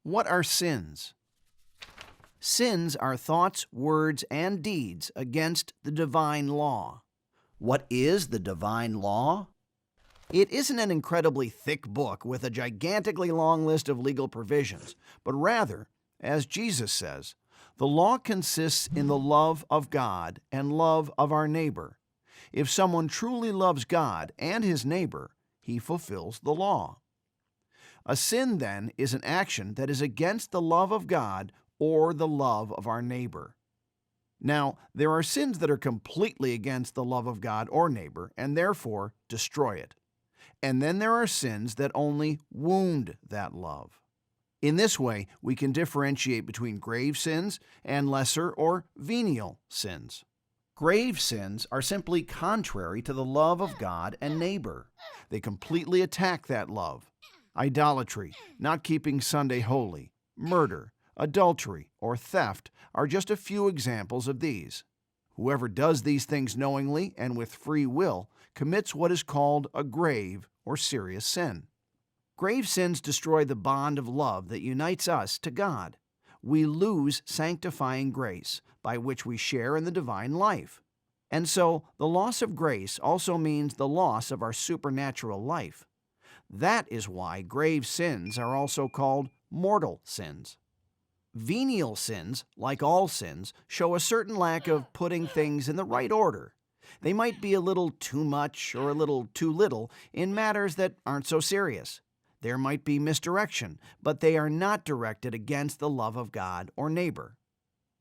What are sins? Sins are thoughts, words, and deeds against the divine law. What is the divine law? It isn't an incredibly thick book with a gigantically long list of legal provisions, but rather, as Jesus says, the law consists in the love of God and love of our neighbor. If someone truly loves God and his neighbor, he fulfills the law. A sin, then, is an action that is against the love of God or the love of our neighbor. Now, there are sins that are completely against the love of God or neighbor and therefore destroy it. And then there are sins that only wound that love. In this way, we can differentiate between grave sins and lesser or venial sins. Grave sins are simply contrary to the love of God and neighbor. They completely attack that love. Idolatry, not keeping Sunday holy, murder, adultery, or theft are just a few examples of these. Whoever does these things knowingly and with free will commits what is called a grave or serious sin. Grave sins destroy the bond of love that unites us to God. We lose sanctifying grace, by which we share in the divine life. And so, the loss of grace also means the loss of our supernatural life. That is why grave sins are also called mortal sins. Venial sins, like all sins, show a certain lack of putting things in the right order. They might be a little too much or a little too little in matters that aren't so serious. There might be misdirection, but they are not directed against the love of God or neighbor.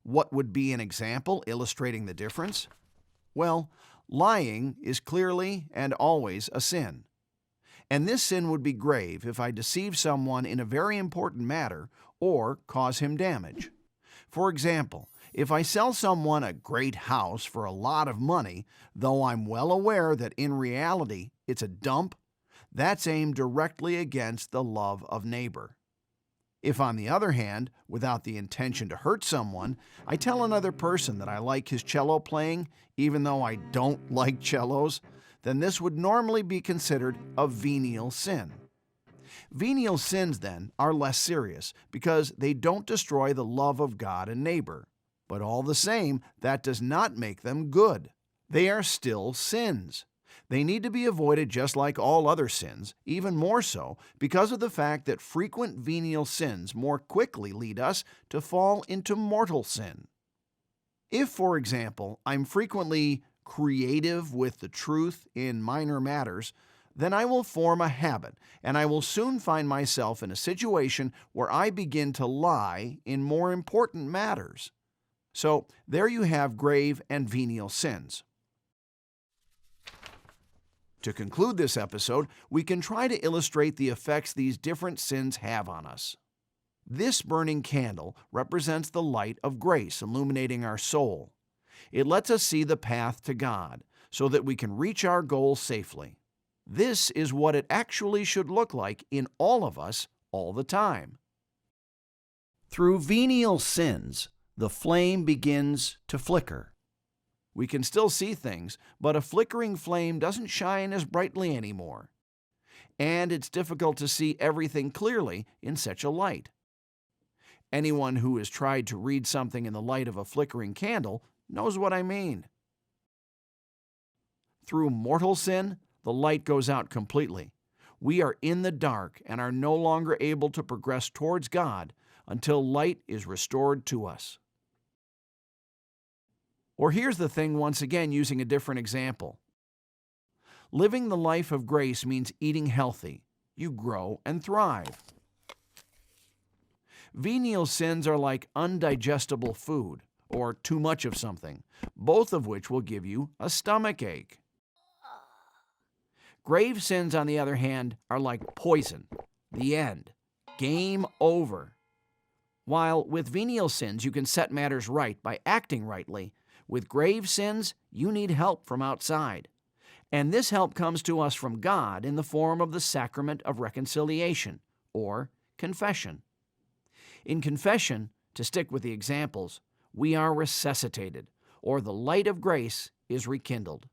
What would be an example illustrating the difference? Well, lying is clearly and always a sin. And this sin would be grave if I deceive someone in a very important matter or cause him damage. For example, if I sell someone a great house for a lot of money, though I'm well aware that in reality it's a dump, that's aimed directly against the love of neighbor. If, on the other hand, without the intention to hurt someone, I tell another person that I like his cello playing, even though I don't like cellos, then this would normally be considered a venial sin. Venial sins, then, are less serious because they don't destroy the love of God and neighbor. But all the same, that does not make them good. They are still sins. They need to be avoided just like all other sins, even more so because of the fact that frequent venial sins more quickly lead us to fall into mortal sin. If, for example, I'm frequently creative with the truth in minor matters, then I will form a habit, and I will soon find myself in a situation where I begin to lie in more important matters. So there you have grave and venial sins. To conclude this episode, we can try to illustrate the effects these different sins have on us. This burning candle represents the light of grace illuminating our soul. It lets us see the path to God so that we can reach our goal safely. This is what it actually should look like in all of us all the time. Through venial sins, the flame begins to flicker. We can still see things, but a flickering flame doesn't shine as brightly anymore. And it's difficult to see everything clearly in such a light. Anyone who has tried to read something in the light of a flickering candle knows what I mean. Through mortal sin, the light goes out completely. We are in the dark and are no longer able to progress towards God until light is restored to us. Or here's the thing once again using a different example. Living the life of grace means eating healthy. You grow and thrive. Venial sins are like undigestible food or too much of something, both of which will give you a stomach ache. Grave sins, on the other hand, are like poison. The end. Game over. While with venial sins you can set matters right by acting rightly, with grave sins you need help from outside. And this help comes to us from God in the form of the sacrament of reconciliation, or confession. In confession, to stick with the examples, we are resuscitated, or the light of grace is rekindled.